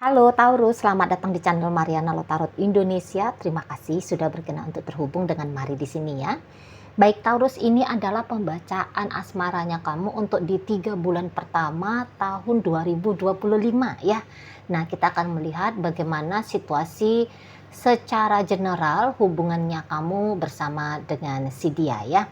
Halo Taurus, selamat datang di channel Mariana Lotarot Indonesia. Terima kasih sudah berkenan untuk terhubung dengan Mari di sini ya. Baik Taurus, ini adalah pembacaan asmaranya kamu untuk di 3 bulan pertama tahun 2025 ya. Nah, kita akan melihat bagaimana situasi secara general hubungannya kamu bersama dengan si dia ya.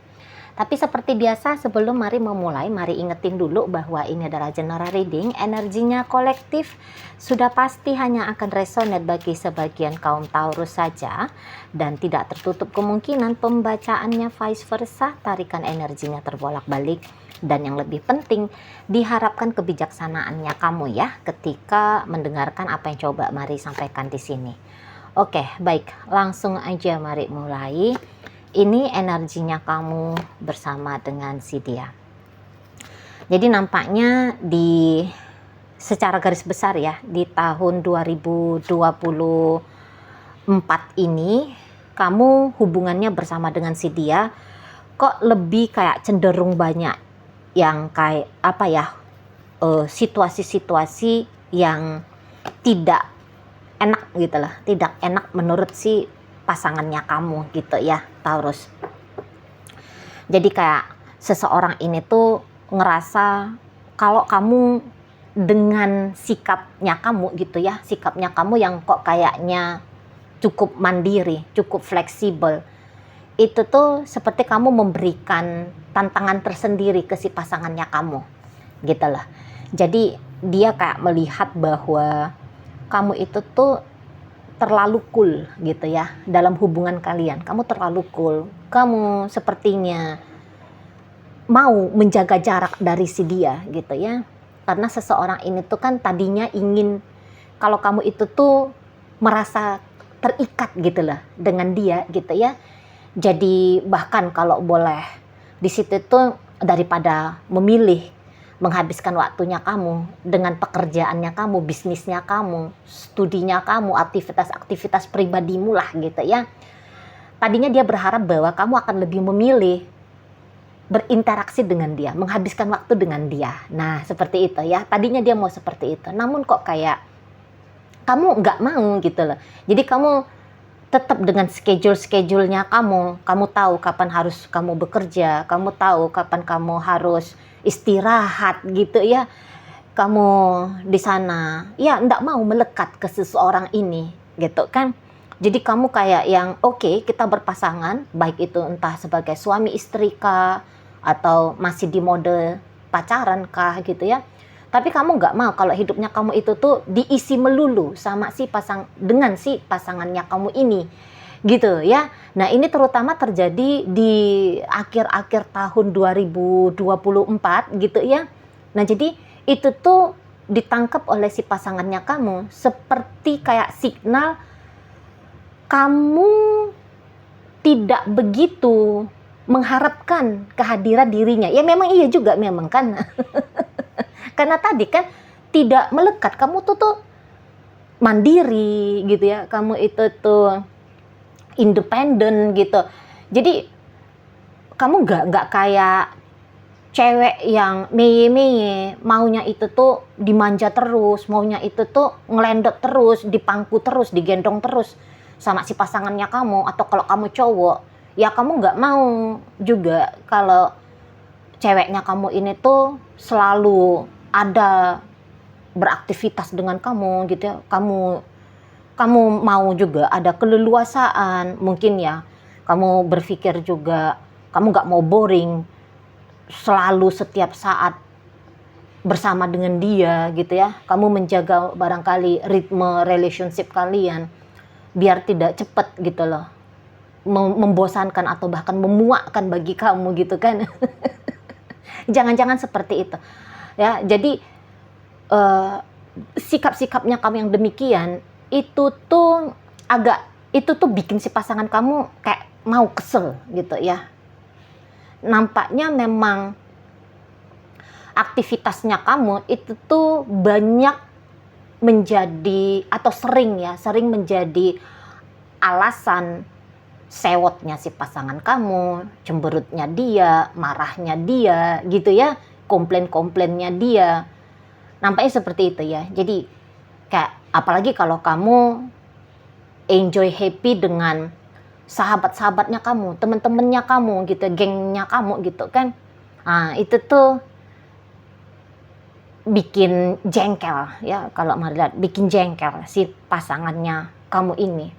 Tapi seperti biasa sebelum mari memulai, mari ingetin dulu bahwa ini adalah general reading, energinya kolektif, sudah pasti hanya akan resonate bagi sebagian kaum Taurus saja, dan tidak tertutup kemungkinan pembacaannya vice versa, tarikan energinya terbolak-balik. Dan yang lebih penting, diharapkan kebijaksanaannya kamu ya, ketika mendengarkan apa yang coba mari sampaikan di sini. Oke, baik, langsung aja mari mulai. Ini energinya kamu bersama dengan si dia. Jadi nampaknya secara garis besar ya, di tahun 2024 ini kamu hubungannya bersama dengan si dia kok lebih kayak cenderung banyak yang kayak apa ya, situasi-situasi yang tidak enak gitu lah, tidak enak menurut si pasangannya kamu gitu ya Taurus. Jadi kayak seseorang ini tuh ngerasa kalau kamu dengan sikapnya kamu gitu ya, sikapnya kamu yang kok kayaknya cukup mandiri, cukup fleksibel, itu tuh seperti kamu memberikan tantangan tersendiri ke si pasangannya kamu gitu lah. Jadi dia kayak melihat bahwa kamu itu tuh terlalu cool gitu ya dalam hubungan kalian. Kamu terlalu cool, kamu sepertinya mau menjaga jarak dari si dia gitu ya, karena seseorang ini tuh kan tadinya ingin kalau kamu itu tuh merasa terikat gitu lah dengan dia gitu ya. Jadi bahkan kalau boleh di situ tuh, daripada memilih menghabiskan waktunya kamu dengan pekerjaannya kamu, bisnisnya kamu, studinya kamu, aktivitas-aktivitas pribadimu lah gitu ya. Tadinya dia berharap bahwa kamu akan lebih memilih berinteraksi dengan dia, menghabiskan waktu dengan dia. Nah, seperti itu ya. Tadinya dia mau seperti itu. Namun kok kayak kamu nggak mau gitu loh. Jadi kamu tetap dengan schedule-nya kamu. Kamu tahu kapan harus kamu bekerja, kamu tahu kapan kamu harus istirahat gitu ya. Kamu di sana ya nggak mau melekat ke seseorang ini gitu kan. Jadi kamu kayak yang oke, kita berpasangan, baik itu entah sebagai suami istri kah, atau masih di mode pacaran kah gitu ya. Tapi kamu nggak mau kalau hidupnya kamu itu tuh diisi melulu sama dengan si pasangannya kamu ini gitu ya. Nah, ini terutama terjadi di akhir-akhir tahun 2024 gitu ya. Nah, jadi itu tuh ditangkap oleh si pasangannya kamu seperti kayak signal kamu tidak begitu mengharapkan kehadiran dirinya. Ya memang iya juga memang kan. Karena tadi kan tidak melekat, kamu tuh mandiri gitu ya, kamu itu tuh independen gitu. Jadi kamu nggak kayak cewek yang meye-meye, maunya itu tuh dimanja terus, maunya itu tuh ngelendot terus, dipangku terus, digendong terus sama si pasangannya kamu. Atau kalau kamu cowok, ya kamu nggak mau juga kalau ceweknya kamu ini tuh selalu ada beraktivitas dengan kamu gitu ya. Kamu mau juga ada keleluasaan mungkin ya. Kamu berpikir juga kamu nggak mau boring selalu setiap saat bersama dengan dia gitu ya. Kamu menjaga barangkali ritme relationship kalian biar tidak cepat gitu loh membosankan atau bahkan memuakkan bagi kamu gitu kan. Jangan-jangan seperti itu ya. Jadi sikap-sikapnya kamu yang demikian itu tuh bikin si pasangan kamu kayak mau kesel gitu ya. Nampaknya memang aktivitasnya kamu itu tuh banyak menjadi atau sering menjadi alasan sewotnya si pasangan kamu, cemberutnya dia, marahnya dia gitu ya, komplain-komplainnya dia. Nampaknya seperti itu ya. Jadi kayak Apalagi kalau kamu enjoy happy dengan sahabat-sahabatnya kamu, temen-temennya kamu gitu, gengnya kamu gitu kan. Nah, itu tuh bikin jengkel ya, kalau Mari lihat bikin jengkel si pasangannya kamu ini.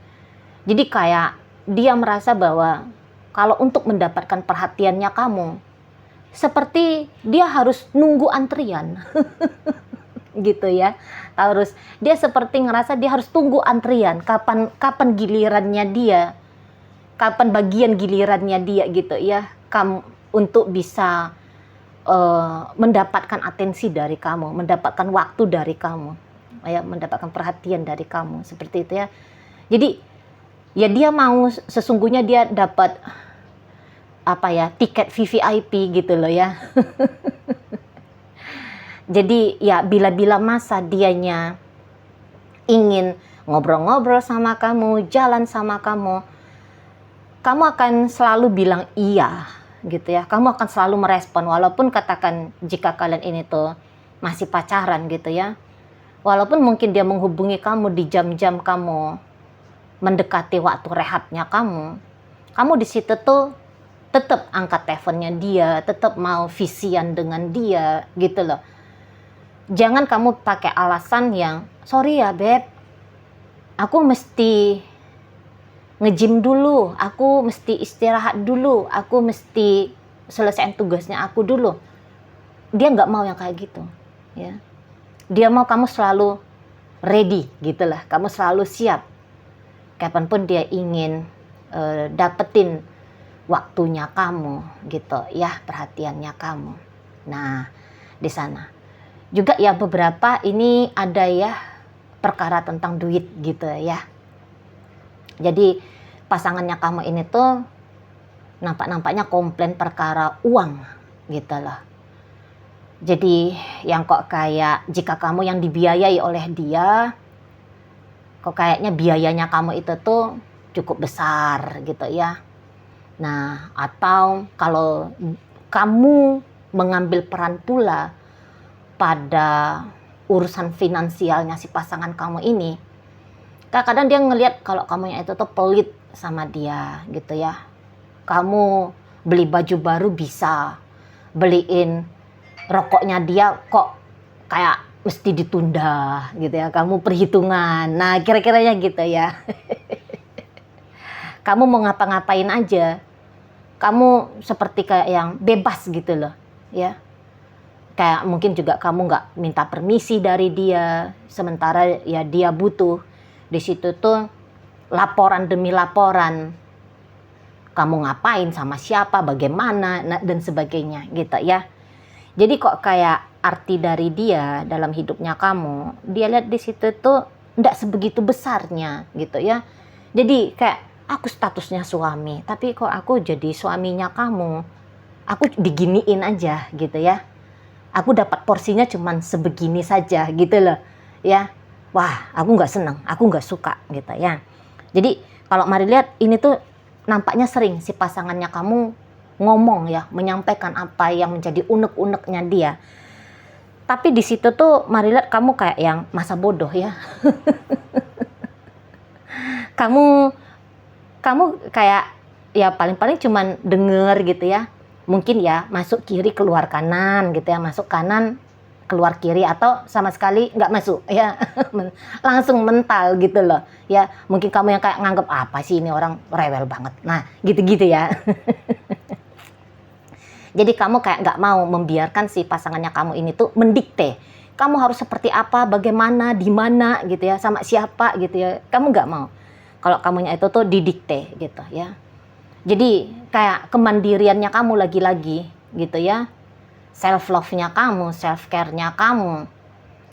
Jadi kayak dia merasa bahwa kalau untuk mendapatkan perhatiannya kamu, seperti dia harus nunggu antrian. Gitu ya. Terus dia seperti ngerasa dia harus tunggu antrian, kapan gilirannya dia, kapan bagian gilirannya dia gitu ya, kamu untuk bisa mendapatkan atensi dari kamu, mendapatkan waktu dari kamu, ya, mendapatkan perhatian dari kamu, seperti itu ya. Jadi ya dia mau, sesungguhnya dia dapat apa ya, tiket VVIP gitu loh ya. Jadi ya bila-bila masa dianya ingin ngobrol-ngobrol sama kamu, jalan sama kamu, kamu akan selalu bilang iya gitu ya. Kamu akan selalu merespon, walaupun katakan jika kalian ini tuh masih pacaran gitu ya. Walaupun mungkin dia menghubungi kamu di jam-jam kamu mendekati waktu rehatnya kamu di situ tuh tetap angkat teleponnya dia, tetap mau visian dengan dia gitu loh. Jangan kamu pakai alasan yang, sorry ya beb, aku mesti nge-gym dulu, aku mesti istirahat dulu, aku mesti selesaiin tugasnya aku dulu. Dia nggak mau yang kayak gitu ya. Dia mau kamu selalu ready gitu lah, kamu selalu siap kapanpun dia ingin dapetin waktunya kamu gitu ya, perhatiannya kamu. Nah, di sana juga ya beberapa ini ada ya perkara tentang duit gitu ya. Jadi pasangannya kamu ini tuh nampaknya komplain perkara uang gitu loh. Jadi yang kok kayak jika kamu yang dibiayai oleh dia, kok kayaknya biayanya kamu itu tuh cukup besar gitu ya. Nah, atau kalau kamu mengambil peran pula pada urusan finansialnya si pasangan kamu ini, kadang-kadang dia ngelihat kalau kamunya itu tuh pelit sama dia gitu ya. Kamu beli baju baru bisa, beliin rokoknya dia kok kayak mesti ditunda gitu ya. Kamu perhitungan, nah kira-kiranya gitu ya. Kamu mau ngapa-ngapain aja, kamu seperti kayak yang bebas gitu loh ya. Kayak mungkin juga kamu nggak minta permisi dari dia, sementara ya dia butuh. Di situ tuh laporan demi laporan, kamu ngapain, sama siapa, bagaimana, dan sebagainya gitu ya. Jadi kok kayak arti dari dia dalam hidupnya kamu, dia lihat di situ tuh nggak sebegitu besarnya gitu ya. Jadi kayak aku statusnya suami, tapi kok aku jadi suaminya kamu, aku diginiin aja gitu ya. Aku dapat porsinya cuman sebegini saja gitu loh ya. Wah, aku nggak seneng, aku nggak suka gitu ya. Jadi kalau Mari lihat ini tuh nampaknya sering si pasangannya kamu ngomong ya, menyampaikan apa yang menjadi unek-uneknya dia. Tapi di situ tuh Mari lihat kamu kayak yang masa bodoh ya. kamu kayak ya paling-paling cuman denger gitu ya. Mungkin ya masuk kiri keluar kanan gitu ya, masuk kanan keluar kiri, atau sama sekali nggak masuk ya. Langsung mental gitu loh ya. Mungkin kamu yang kayak nganggep apa sih ini orang rewel banget, nah gitu-gitu ya. Jadi kamu kayak nggak mau membiarkan si pasangannya kamu ini tuh mendikte kamu harus seperti apa, bagaimana, di mana gitu ya, sama siapa gitu ya. Kamu nggak mau kalau kamunya itu tuh didikte gitu ya. Jadi kayak kemandiriannya kamu lagi-lagi gitu ya, self love-nya kamu, self care-nya kamu,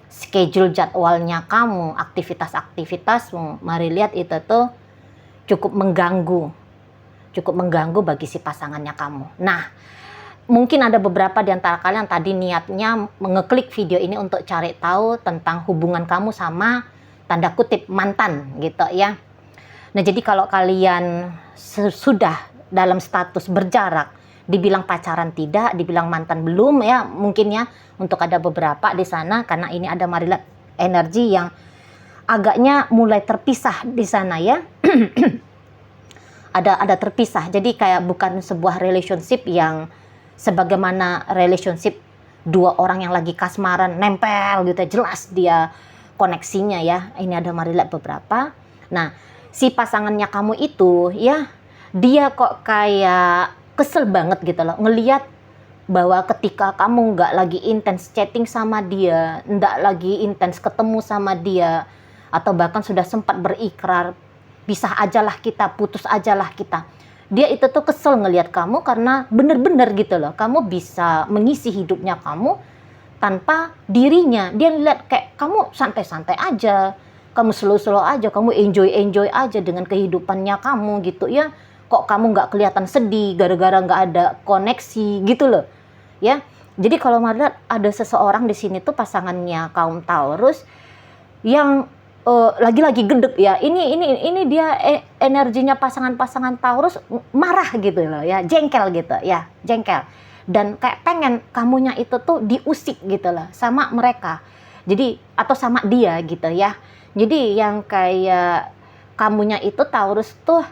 schedule jadwalnya kamu, aktivitas-aktivitasmu, Mari lihat itu tuh cukup mengganggu bagi si pasangannya kamu. Nah, mungkin ada beberapa di antara kalian tadi niatnya mengeklik video ini untuk cari tahu tentang hubungan kamu sama tanda kutip mantan gitu ya. Nah, jadi kalau kalian sudah dalam status berjarak, dibilang pacaran tidak, dibilang mantan belum ya, mungkin ya untuk ada beberapa di sana, karena ini ada Mari lihat energi yang agaknya mulai terpisah di sana ya. ada terpisah. Jadi kayak bukan sebuah relationship yang sebagaimana relationship dua orang yang lagi kasmaran nempel gitu, jelas dia koneksinya ya. Ini ada mari lihat beberapa. Nah, si pasangannya kamu itu ya, dia kok kayak kesel banget gitu loh ngelihat bahwa ketika kamu nggak lagi intens chatting sama dia, nggak lagi intens ketemu sama dia, atau bahkan sudah sempat berikrar pisah ajalah kita, putus ajalah kita. Dia itu tuh kesel ngelihat kamu karena bener-bener gitu loh, kamu bisa mengisi hidupnya kamu tanpa dirinya. Dia lihat kayak kamu santai-santai aja, kamu slow-slow aja, kamu enjoy-enjoy aja dengan kehidupannya kamu gitu ya. Kok kamu nggak kelihatan sedih gara-gara nggak ada koneksi gitu loh ya. Jadi kalau melihat ada seseorang di sini tuh pasangannya kaum Taurus yang lagi-lagi gedek ya. Ini dia energinya pasangan-pasangan Taurus marah gitu loh ya, jengkel gitu ya, jengkel. Dan kayak pengen kamunya itu tuh diusik gitu loh sama mereka. Jadi atau sama dia gitu ya. Jadi yang kayak kamunya itu Taurus tuh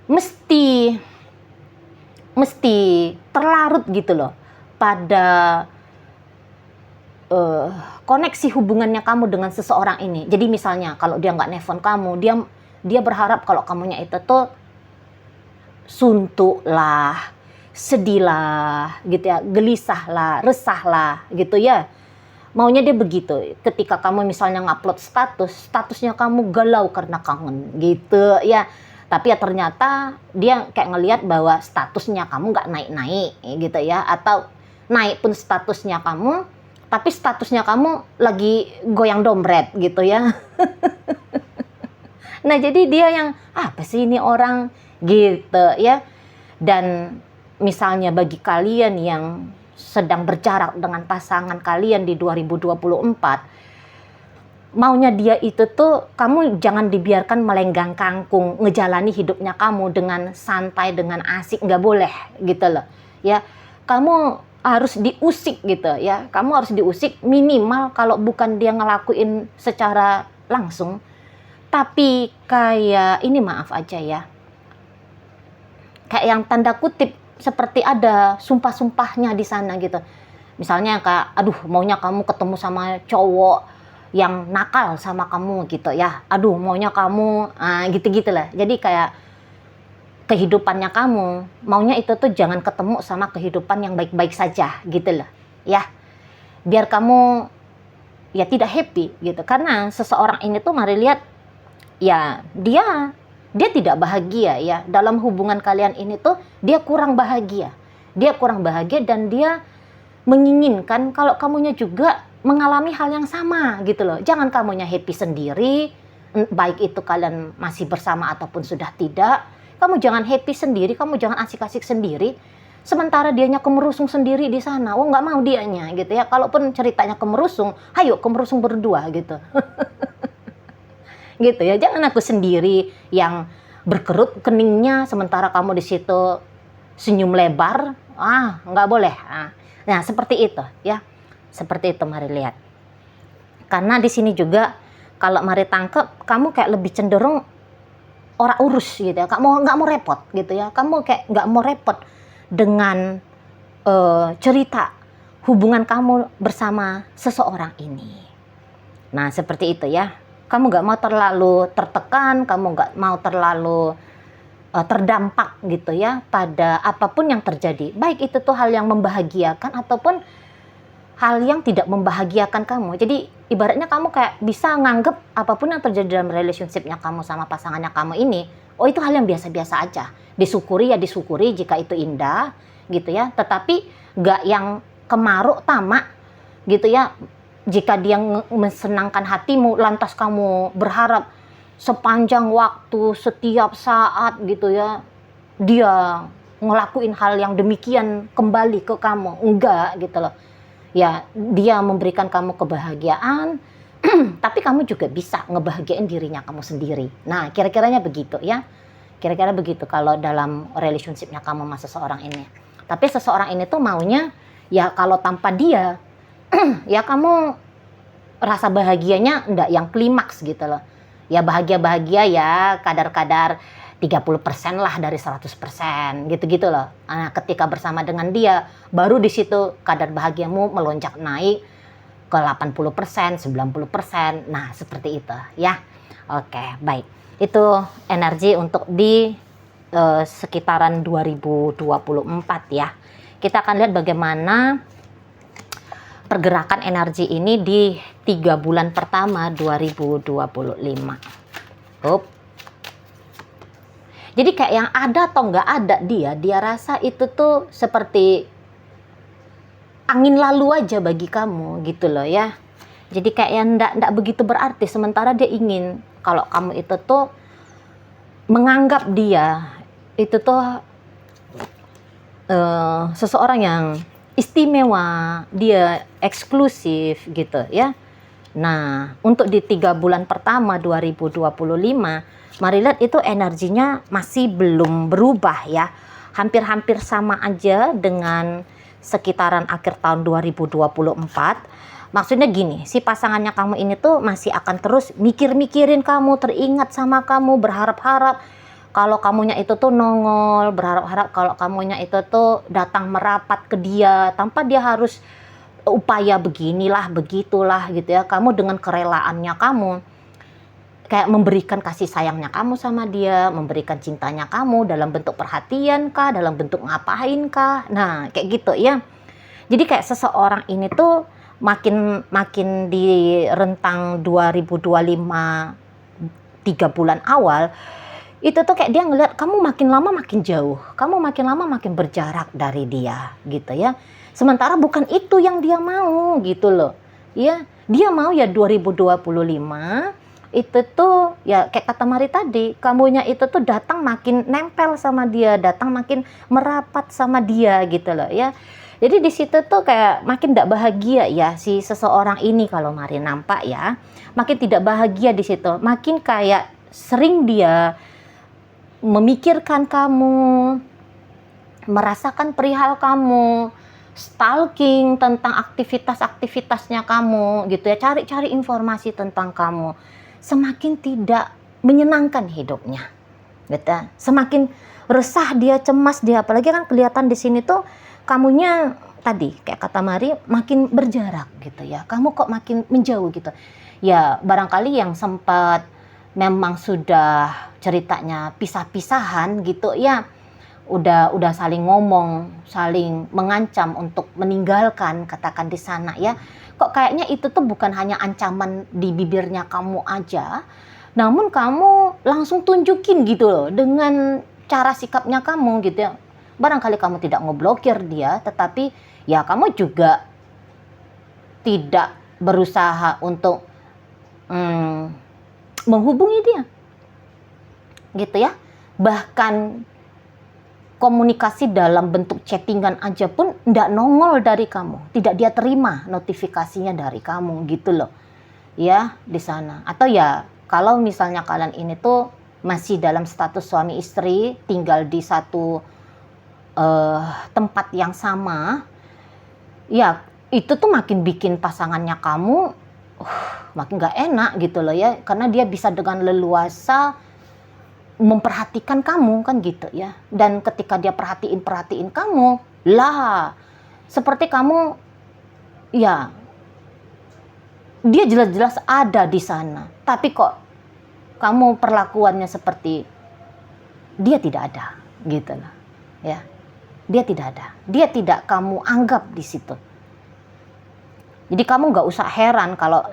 mesti terlarut gitu loh pada koneksi hubungannya kamu dengan seseorang ini. Jadi misalnya kalau dia nggak nelfon kamu, dia berharap kalau kamunya itu tuh suntuk lah, sedih lah, gitu ya, gelisah lah, resah lah, gitu ya. Maunya dia begitu. Ketika kamu misalnya ngupload statusnya kamu galau karena kangen, gitu ya. Tapi ya ternyata dia kayak ngelihat bahwa statusnya kamu nggak naik-naik, gitu ya. Atau naik pun statusnya kamu, tapi statusnya kamu lagi goyang dompet gitu ya. Nah jadi dia yang apa sih ini orang gitu ya. Dan misalnya bagi kalian yang sedang berjarak dengan pasangan kalian di 2024, maunya dia itu tuh kamu jangan dibiarkan melenggang kangkung ngejalani hidupnya kamu dengan santai, dengan asik, nggak boleh gitu loh ya. Kamu harus diusik gitu ya. Kamu harus diusik minimal kalau bukan dia ngelakuin secara langsung. Tapi kayak ini maaf aja ya. Kayak yang tanda kutip seperti ada sumpah-sumpahnya di sana gitu. Misalnya kayak aduh maunya kamu ketemu sama cowok yang nakal sama kamu gitu ya. Aduh maunya kamu gitu-gitu lah. Jadi kayak kehidupannya kamu, maunya itu tuh jangan ketemu sama kehidupan yang baik-baik saja gitu loh ya, biar kamu ya tidak happy gitu. Karena seseorang ini tuh mari lihat ya, dia tidak bahagia ya dalam hubungan kalian ini tuh. Dia kurang bahagia dan dia menginginkan kalau kamunya juga mengalami hal yang sama gitu loh. Jangan kamunya happy sendiri, baik itu kalian masih bersama ataupun sudah tidak. Kamu jangan happy sendiri, kamu jangan asik-asik sendiri, sementara dianya kemerusung sendiri di sana. Oh nggak mau dianya gitu ya. Kalaupun ceritanya kemerusung, ayo kemerusung berdua gitu. Gitu ya. Jangan aku sendiri yang berkerut keningnya, sementara kamu di situ senyum lebar. Nggak boleh. Nah seperti itu ya. Seperti itu mari lihat. Karena di sini juga kalau mari tangkep, kamu kayak lebih cenderung orang urus gitu ya, kamu nggak mau repot gitu ya, kamu kayak nggak mau repot dengan cerita hubungan kamu bersama seseorang ini. Nah seperti itu ya, kamu nggak mau terlalu tertekan, kamu nggak mau terlalu terdampak gitu ya pada apapun yang terjadi, baik itu tuh hal yang membahagiakan ataupun hal yang tidak membahagiakan kamu. Jadi ibaratnya kamu kayak bisa nganggep apapun yang terjadi dalam relationship-nya kamu sama pasangannya kamu ini, oh itu hal yang biasa-biasa aja. Disyukuri ya disyukuri jika itu indah gitu ya. Tetapi gak yang kemaruk tamak gitu ya. Jika dia mensenangkan hatimu, lantas kamu berharap sepanjang waktu, setiap saat gitu ya, dia ngelakuin hal yang demikian kembali ke kamu. Enggak gitu loh. Ya, dia memberikan kamu kebahagiaan, tapi kamu juga bisa ngebahagiain dirinya kamu sendiri. Nah, kira-kiranya begitu ya. Kira-kira begitu kalau dalam relationship-nya kamu sama seseorang ini. Tapi seseorang ini tuh maunya, ya kalau tanpa dia, ya kamu rasa bahagianya enggak yang klimaks gitu loh. Ya bahagia-bahagia ya kadar-kadar 30% lah dari 100% gitu-gitu loh. Nah, ketika bersama dengan dia, baru di situ kadar bahagiamu melonjak naik ke 80%, 90%. Nah, seperti itu ya. Oke, baik. Itu energi untuk di sekitaran 2024 ya. Kita akan lihat bagaimana pergerakan energi ini di 3 bulan pertama 2025. Jadi kayak yang ada atau nggak ada dia rasa itu tuh seperti angin lalu aja bagi kamu gitu loh ya. Jadi kayak yang nggak begitu berarti, sementara dia ingin kalau kamu itu tuh menganggap dia itu tuh seseorang yang istimewa, dia eksklusif gitu ya. Nah, untuk di 3 bulan pertama 2025, mari lihat itu energinya masih belum berubah ya. Hampir-hampir sama aja dengan sekitaran akhir tahun 2024. Maksudnya gini, si pasangannya kamu ini tuh masih akan terus mikir-mikirin kamu, teringat sama kamu, berharap-harap kalau kamunya itu tuh nongol, berharap-harap kalau kamunya itu tuh datang merapat ke dia tanpa dia harus upaya beginilah, begitulah gitu ya. Kamu dengan kerelaannya kamu kayak memberikan kasih sayangnya kamu sama dia, memberikan cintanya kamu dalam bentuk perhatian kah, dalam bentuk ngapain kah. Nah, kayak gitu ya. Jadi kayak seseorang ini tuh makin di rentang 2025 3 bulan awal itu tuh kayak dia ngeliat kamu makin lama makin jauh, kamu makin lama makin berjarak dari dia gitu ya. Sementara bukan itu yang dia mau gitu loh. Ya, dia mau ya 2025 itu tuh ya kayak kata Mari tadi, kamunya itu tuh datang makin nempel sama dia, datang makin merapat sama dia gitu loh ya. Jadi di situ tuh kayak makin tidak bahagia ya si seseorang ini kalau Mari nampak ya, makin tidak bahagia di situ, makin kayak sering dia memikirkan kamu, merasakan perihal kamu, stalking tentang aktivitas-aktivitasnya kamu gitu ya, cari-cari informasi tentang kamu. Semakin tidak menyenangkan hidupnya gitu ya. Semakin resah dia, cemas dia, apalagi kan kelihatan di sini tuh kamunya tadi kayak kata Mari makin berjarak gitu ya. Kamu kok makin menjauh gitu. Ya barangkali yang sempat memang sudah ceritanya pisah-pisahan gitu ya, udah saling ngomong, saling mengancam untuk meninggalkan, katakan di sana ya. Kok kayaknya itu tuh bukan hanya ancaman di bibirnya kamu aja, namun kamu langsung tunjukin gitu loh dengan cara sikapnya kamu gitu ya. Barangkali kamu tidak ngeblokir dia, tetapi ya kamu juga tidak berusaha untuk menghubungi dia gitu ya. Bahkan komunikasi dalam bentuk chattingan aja pun ndak nongol dari kamu, tidak dia terima notifikasinya dari kamu gitu loh ya di sana. Atau ya kalau misalnya kalian ini tuh masih dalam status suami istri, tinggal di satu tempat yang sama ya, itu tuh makin bikin pasangannya kamu makin gak enak gitu loh ya, karena dia bisa dengan leluasa memperhatikan kamu kan gitu ya. Dan ketika dia perhatiin kamu lah, seperti kamu ya, dia jelas-jelas ada di sana, tapi kok kamu perlakuannya seperti dia tidak ada gitu loh ya. Dia tidak ada, dia tidak kamu anggap di situ. Jadi kamu nggak usah heran kalau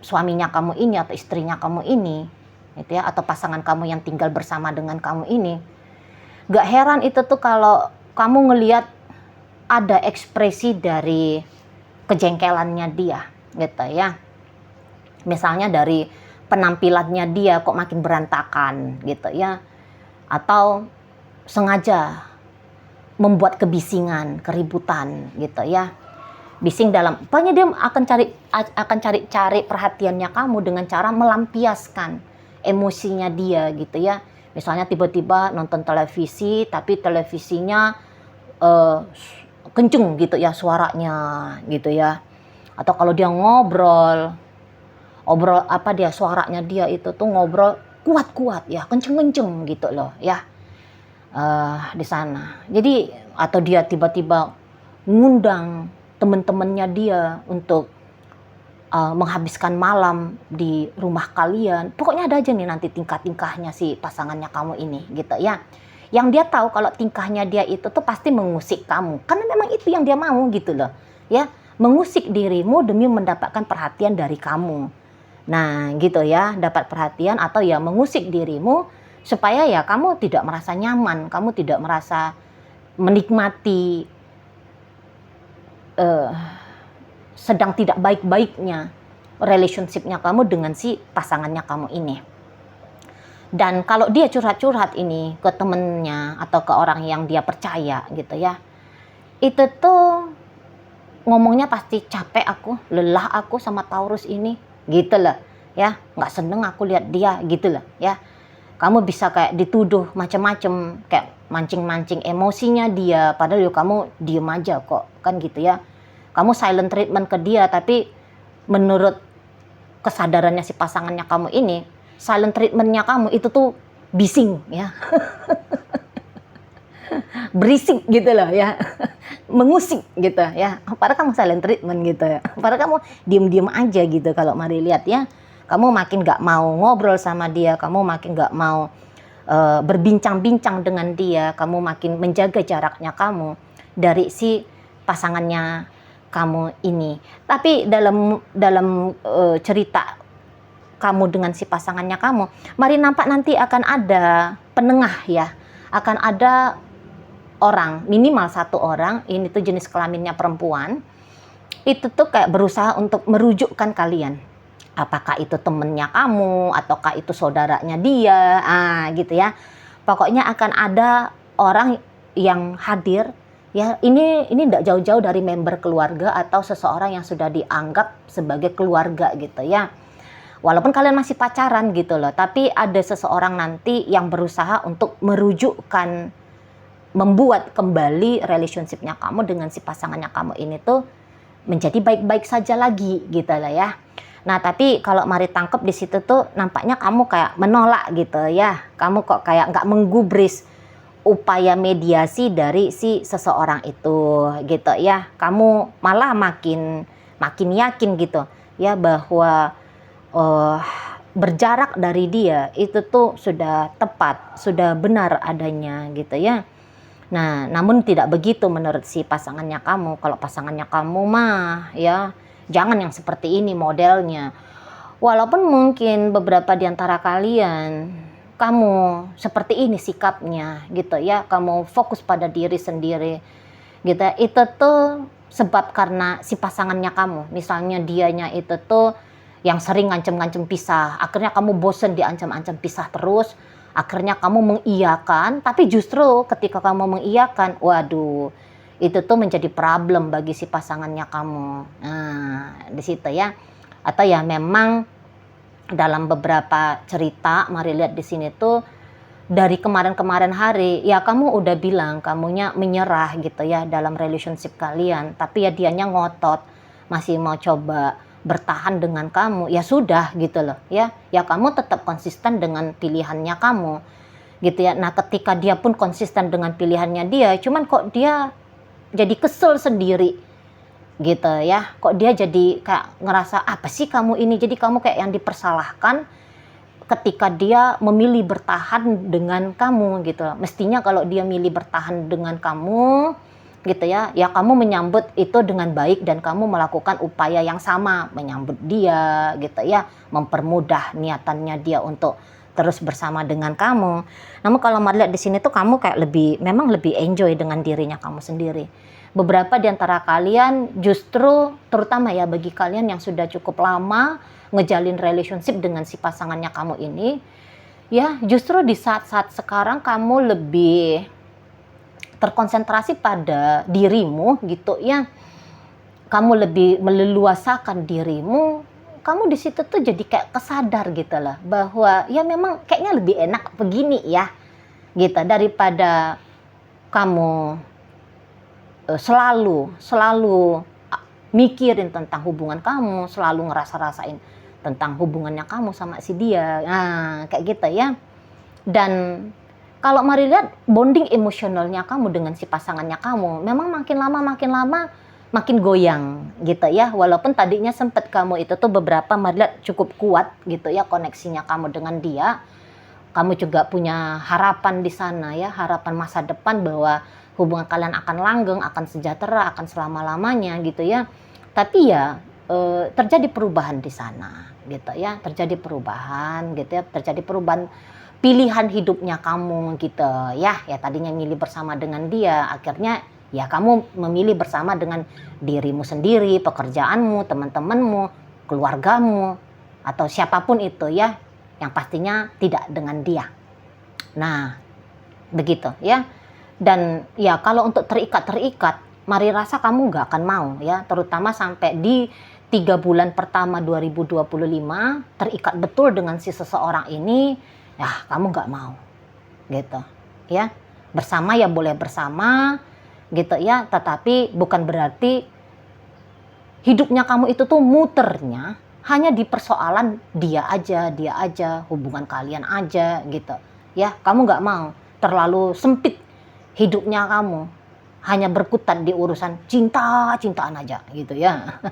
suaminya kamu ini atau istrinya kamu ini gitu ya, atau pasangan kamu yang tinggal bersama dengan kamu ini, nggak heran itu tuh kalau kamu ngelihat ada ekspresi dari kejengkelannya dia gitu ya. Misalnya dari penampilannya dia kok makin berantakan gitu ya, atau sengaja membuat kebisingan, keributan gitu ya. Bising dalam, pokoknya dia akan cari perhatiannya kamu dengan cara melampiaskan emosinya dia gitu ya. Misalnya tiba-tiba nonton televisi tapi televisinya kenceng gitu ya suaranya gitu ya. Atau kalau dia ngobrol obrol apa dia suaranya dia itu tuh ngobrol kuat-kuat ya, kenceng-kenceng gitu loh ya. Di sana. Jadi atau dia tiba-tiba ngundang teman-temannya dia untuk menghabiskan malam di rumah kalian. Pokoknya ada aja nih nanti tingkah-tingkahnya si pasangannya kamu ini gitu ya. Yang dia tahu kalau tingkahnya dia itu tuh pasti mengusik kamu. Karena memang itu yang dia mau gitu loh. Ya, mengusik dirimu demi mendapatkan perhatian dari kamu. Nah, gitu ya, dapat perhatian atau ya mengusik dirimu supaya ya kamu tidak merasa nyaman, kamu tidak merasa menikmati sedang tidak baik-baiknya relationship-nya kamu dengan si pasangannya kamu ini. Dan kalau dia curhat-curhat ini ke temennya atau ke orang yang dia percaya gitu ya, itu tuh ngomongnya pasti capek aku, lelah aku sama Taurus ini, gitu loh ya, nggak seneng aku lihat dia gitu loh ya. Kamu bisa kayak dituduh macam-macam, kayak mancing-mancing emosinya dia, padahal yo kamu diem aja kok, kan gitu ya. Kamu silent treatment ke dia, tapi menurut kesadarannya si pasangannya kamu ini, silent treatmentnya kamu itu tuh bising ya. Berisik gitu loh ya. Mengusik gitu ya. Padahal kamu silent treatment gitu ya. Padahal kamu diem-diem aja gitu. Kalau mari lihat ya, kamu makin gak mau ngobrol sama dia, kamu makin gak mau berbincang-bincang dengan dia, kamu makin menjaga jaraknya kamu dari si pasangannya kamu ini. Tapi dalam cerita kamu dengan si pasangannya kamu, mari nampak nanti akan ada penengah ya, akan ada orang, minimal satu orang, ini tuh jenis kelaminnya perempuan, itu tuh kayak berusaha untuk merujukkan kalian. Apakah itu temennya kamu, ataukah itu saudaranya dia, gitu ya. Pokoknya akan ada orang yang hadir, ya ini tidak jauh-jauh dari member keluarga atau seseorang yang sudah dianggap sebagai keluarga gitu ya. Walaupun kalian masih pacaran gitu loh, tapi ada seseorang nanti yang berusaha untuk merujukkan, membuat kembali relationship-nya kamu dengan si pasangannya kamu ini tuh menjadi baik-baik saja lagi gitu lah ya. Nah tapi kalau mari tangkep di situ tuh nampaknya kamu kayak menolak gitu ya. Kamu kok kayak nggak menggubris upaya mediasi dari si seseorang itu gitu ya. Kamu malah makin yakin gitu ya bahwa berjarak dari dia itu tuh sudah tepat, sudah benar adanya gitu ya. Nah, namun tidak begitu menurut si pasangannya kamu. Kalau pasangannya kamu mah ya jangan yang seperti ini modelnya. Walaupun mungkin beberapa di antara kalian kamu seperti ini sikapnya gitu ya, kamu fokus pada diri sendiri gitu. Itu tuh sebab karena si pasangannya kamu, misalnya dianya itu tuh yang sering ngancem-ngancem pisah, akhirnya kamu bosen diancam-ancam pisah terus, akhirnya kamu mengiyakan, tapi justru ketika kamu mengiyakan, waduh, itu tuh menjadi problem bagi si pasangannya kamu. Nah, di situ ya. Atau ya memang dalam beberapa cerita, mari lihat di sini tuh dari kemarin-kemarin hari, ya kamu udah bilang kamunya menyerah gitu ya dalam relationship kalian, tapi ya dianya ngotot, masih mau coba bertahan dengan kamu, ya sudah gitu loh ya. Ya kamu tetap konsisten dengan pilihannya kamu gitu ya. Nah ketika dia pun konsisten dengan pilihannya dia, cuman kok dia jadi kesel sendiri gitu ya. Kok dia jadi kayak ngerasa apa sih kamu ini, jadi kamu kayak yang dipersalahkan ketika dia memilih bertahan dengan kamu gitu. Mestinya kalau dia milih bertahan dengan kamu gitu ya, ya kamu menyambut itu dengan baik dan kamu melakukan upaya yang sama menyambut dia gitu ya, mempermudah niatannya dia untuk terus bersama dengan kamu. Namun kalau melihat di sini tuh kamu kayak memang lebih enjoy dengan dirinya kamu sendiri. Beberapa di antara kalian justru, terutama ya bagi kalian yang sudah cukup lama ngejalin relationship dengan si pasangannya kamu ini, ya justru di saat-saat sekarang kamu lebih terkonsentrasi pada dirimu gitu ya. Kamu lebih meleluasakan dirimu. Kamu di situ tuh jadi kayak kesadar gitu lah bahwa ya memang kayaknya lebih enak begini ya gitu daripada kamu selalu mikirin tentang hubungan kamu, selalu ngerasa-rasain tentang hubungannya kamu sama si dia. Nah, kayak gitu ya. Dan kalau Mari lihat bonding emosionalnya kamu dengan si pasangannya kamu, memang makin lama makin goyang gitu ya. Walaupun tadinya sempat kamu itu tuh beberapa Mari lihat cukup kuat gitu ya koneksinya kamu dengan dia. Kamu juga punya harapan di sana ya, harapan masa depan bahwa hubungan kalian akan langgeng, akan sejahtera, akan selama-lamanya gitu ya. Tapi ya terjadi perubahan di sana gitu ya, terjadi perubahan gitu ya, terjadi perubahan pilihan hidupnya kamu gitu ya. Ya tadinya milih bersama dengan dia, akhirnya ya kamu memilih bersama dengan dirimu sendiri, pekerjaanmu, teman-temanmu, keluargamu, atau siapapun itu ya, yang pastinya tidak dengan dia. Nah, begitu ya. Dan ya kalau untuk terikat, Mari rasa kamu gak akan mau ya, terutama sampai di 3 bulan pertama 2025 terikat betul dengan si seseorang ini, ya kamu gak mau gitu ya. Bersama ya boleh bersama gitu ya, tetapi bukan berarti hidupnya kamu itu tuh muternya hanya di persoalan dia aja, hubungan kalian aja gitu ya. Kamu gak mau terlalu sempit hidupnya kamu hanya berkutat di urusan cintaan aja gitu ya.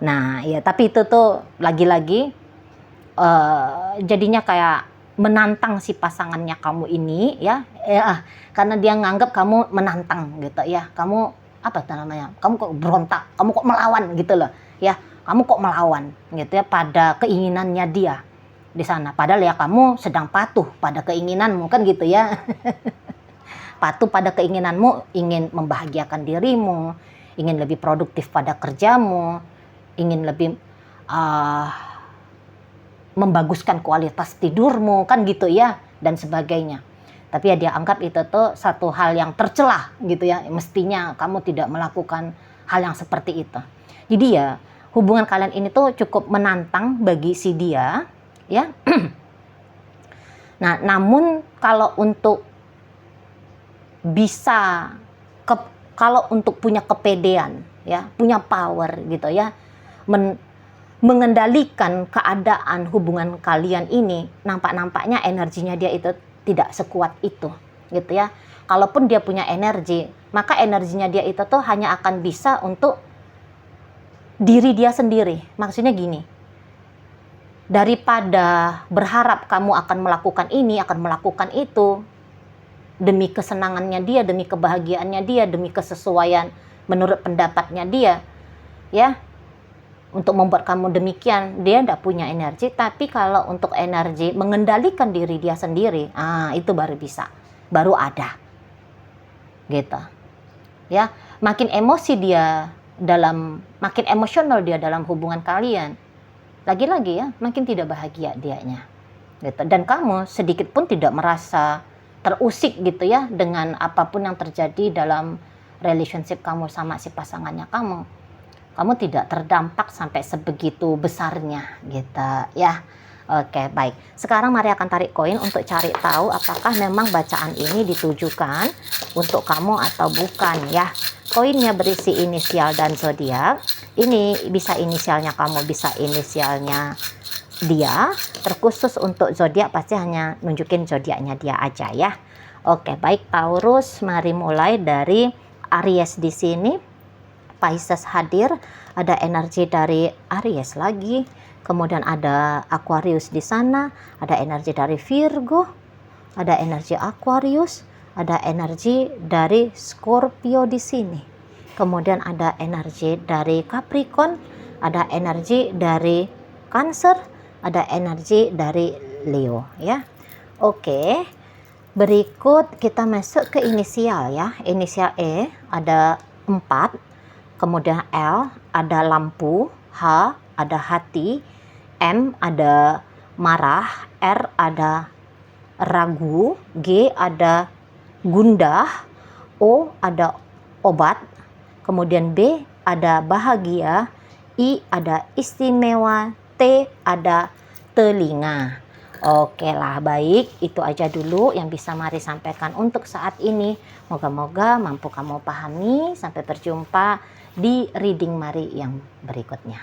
Nah ya, tapi itu tuh lagi-lagi jadinya kayak menantang si pasangannya kamu ini ya, karena dia nganggap kamu menantang gitu ya. Kamu apa itu namanya, kamu kok berontak, kamu kok melawan gitu loh ya, kamu kok melawan gitu ya pada keinginannya dia di sana, padahal ya kamu sedang patuh pada keinginanmu kan gitu ya. Patuh pada keinginanmu, ingin membahagiakan dirimu, ingin lebih produktif pada kerjamu, ingin lebih membaguskan kualitas tidurmu kan gitu ya, dan sebagainya. Tapi ya dia anggap itu tuh satu hal yang tercelah gitu ya, mestinya kamu tidak melakukan hal yang seperti itu. Jadi ya hubungan kalian ini tuh cukup menantang bagi si dia ya. Nah namun kalau untuk bisa kalau untuk punya kepedean ya, punya power gitu ya, mengendalikan keadaan hubungan kalian ini, nampaknya energinya dia itu tidak sekuat itu gitu ya. Kalaupun dia punya energi, maka energinya dia itu tuh hanya akan bisa untuk diri dia sendiri. Maksudnya gini, daripada berharap kamu akan melakukan ini, akan melakukan itu demi kesenangannya dia, demi kebahagiaannya dia, demi kesesuaian menurut pendapatnya dia ya, untuk membuat kamu demikian, dia tidak punya energi. Tapi kalau untuk energi mengendalikan diri dia sendiri, itu baru bisa, baru ada gitu ya. Makin emosi dia makin emosional dia dalam hubungan kalian, lagi-lagi ya makin tidak bahagia dianya gitu. Dan kamu sedikit pun tidak merasa terusik gitu ya dengan apapun yang terjadi dalam relationship kamu sama si pasangannya kamu. Kamu tidak terdampak sampai sebegitu besarnya gitu ya. Oke, baik. Sekarang Mari akan tarik koin untuk cari tahu apakah memang bacaan ini ditujukan untuk kamu atau bukan ya. Koinnya berisi inisial dan zodiak. Ini bisa inisialnya kamu, bisa inisialnya dia. Terkhusus untuk zodiak pasti hanya nunjukin zodiaknya dia aja ya. Oke, baik Taurus, mari mulai dari Aries di sini. Pisces hadir, ada energi dari Aries lagi, kemudian ada Aquarius di sana, ada energi dari Virgo, ada energi Aquarius, ada energi dari Scorpio di sini, kemudian ada energi dari Capricorn, ada energi dari Cancer, ada energi dari Leo ya. Oke, berikut kita masuk ke inisial ya. Inisial E ada 4, kemudian L ada lampu, H ada hati, M ada marah, R ada ragu, G ada gundah, O ada obat, kemudian B ada bahagia, I ada istimewa, T ada telinga. Oke lah, baik, itu aja dulu yang bisa Mari sampaikan untuk saat ini. Moga-moga mampu kamu pahami. Sampai berjumpa di reading Mari yang berikutnya.